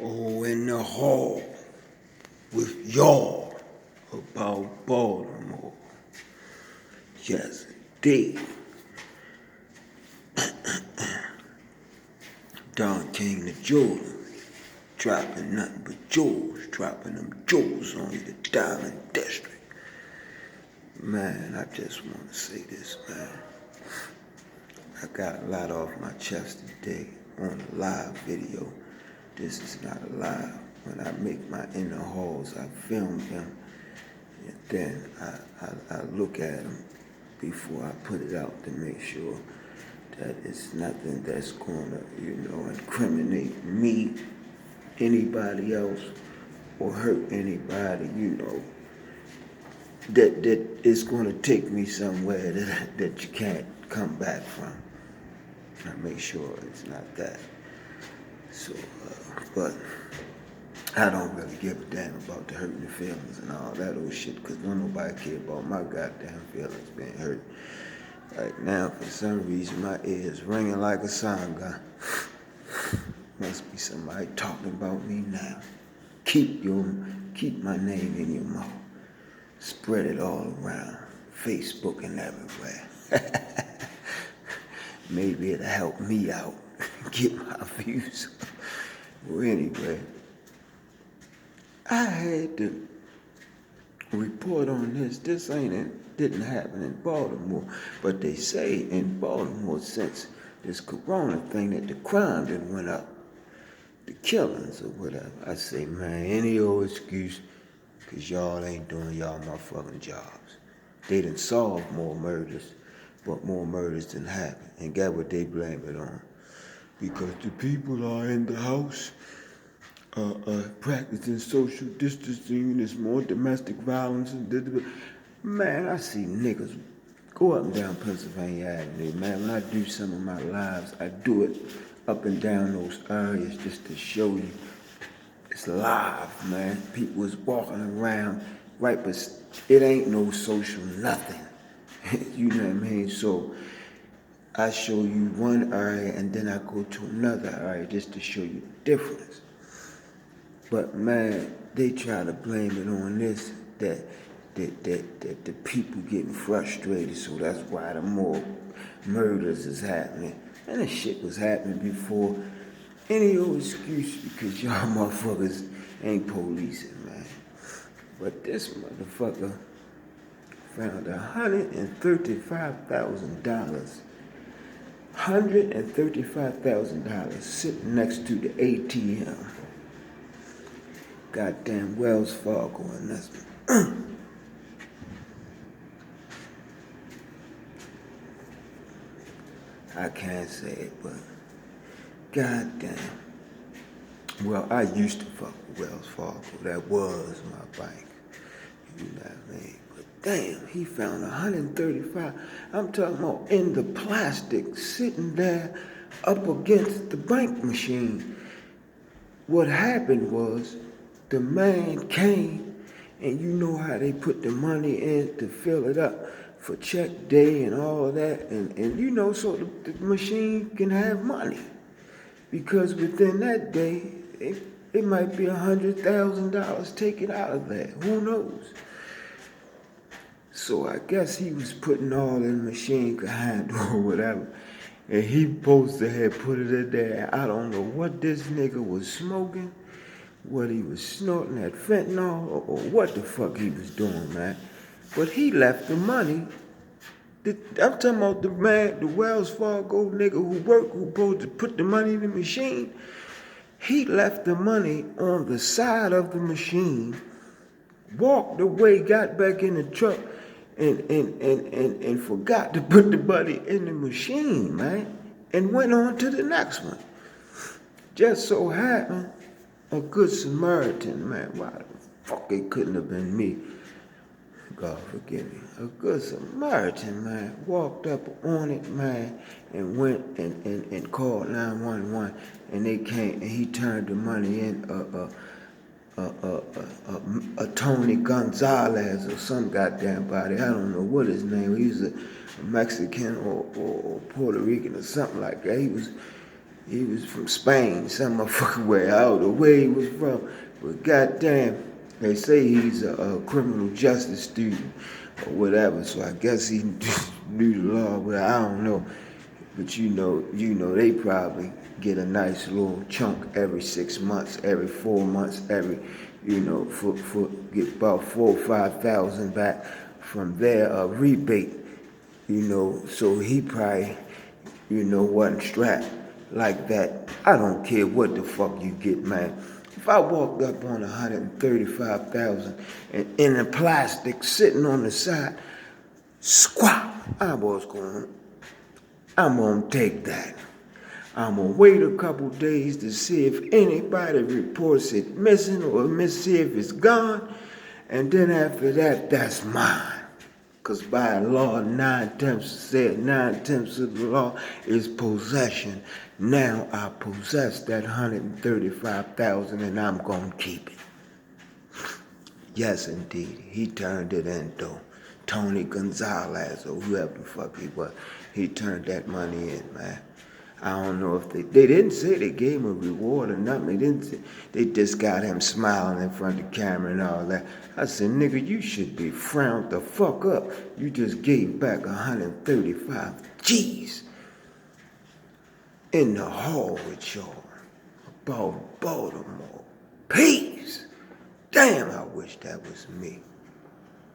Oh, in the hall with y'all about Baltimore. Yes, indeed. Don King the jeweler, dropping nothing but jewels, dropping them jewels on you, the Diamond District. Man, I just want to say this, man. I got a lot off my chest today on a live video. This is not a live. When I make my inner halls, I film them, and then I look at them before I put it out to make sure that it's nothing that's going to, incriminate me, anybody else, or hurt anybody, that it's going to take me somewhere that you can't come back from. I make sure it's not that. So, but I don't really give a damn about the hurting the feelings and all that old shit, because don't nobody care about my goddamn feelings being hurt. Right now, for some reason, my ears ringing like a song gun. Must be somebody talking about me now. Keep my name in your mouth. Spread it all around, Facebook and everywhere. Maybe it'll help me out, get my views. Well, anyway, I had to report on this. This didn't happen in Baltimore, but they say in Baltimore, since this corona thing, that the crime done went up, the killings or whatever. I say, man, any old excuse, because y'all ain't doing y'all motherfucking jobs. They done solved more murders, but more murders didn't happen. And got what they blame it on. Because the people are in the house practicing social distancing, there's more domestic violence. Man, I see niggas go up and down Pennsylvania Avenue, man. When I do some of my lives, I do it up and down those areas just to show you it's live, man. People is walking around, right, but it ain't no social nothing. You know what I mean? So I show you one area and then I go to another area just to show you the difference. But man, they try to blame it on this, that the people getting frustrated, so that's why the more murders is happening. And this shit was happening before. Any old excuse because y'all motherfuckers ain't policing, man. But this motherfucker found $135,000. $135,000 sitting next to the ATM. Goddamn Wells Fargo and this one. I can't say it, but goddamn. Well, I used to fuck with Wells Fargo. That was my bank. You know what I mean? But damn, he found 135. I'm talking about in the plastic, sitting there up against the bank machine. What happened was the man came, and you know how they put the money in to fill it up for check day and all of that, and so the machine can have money. Because within that day, it might be $100,000 taken out of there. Who knows? So I guess he was putting all in the machine could handle or whatever. And he supposed to have put it in there. I don't know what this nigga was smoking, what he was snorting, that fentanyl, or what the fuck he was doing, man. But he left the money. I'm talking about the man, the Wells Fargo nigga who supposed to put the money in the machine. He left the money on the side of the machine, walked away, got back in the truck, and forgot to put the money in the machine, man, and went on to the next one. Just so happened, a good Samaritan, man, why the fuck it couldn't have been me? God forgive me. A good Samaritan, man, walked up on it, man, and went and called 911, and they came, and he turned the money in, a Tony Gonzalez or some goddamn body. I don't know what his name was. He was a Mexican or Puerto Rican or something like that. He was from Spain, some motherfucking way. I don't know where he was from. But goddamn, they say he's a criminal justice student or whatever. So I guess he knew the law, but I don't know. But they probably get a nice little chunk every 6 months, every 4 months, every, for get about 4 or 5 thousand back from their rebate. So he probably, wasn't strapped like that. I don't care what the fuck you get, man. If I walked up on 135,000 and in a plastic sitting on the side, squat, I'm gonna take that. I'm gonna wait a couple days to see if anybody reports it missing or see if it's gone. And then after that, that's mine. Because by law, 9/10 of the law is possession. Now I possess that 135,000 and I'm gonna keep it. Yes, indeed. He turned it in, though. Tony Gonzalez or whoever the fuck he was. He turned that money in, man. I don't know if they didn't say they gave him a reward or nothing. They didn't say, they just got him smiling in front of the camera and all that. I said, nigga, you should be frowned the fuck up. You just gave back 135 G's in the hall with y'all about Baltimore. Peace. Damn, I wish that was me.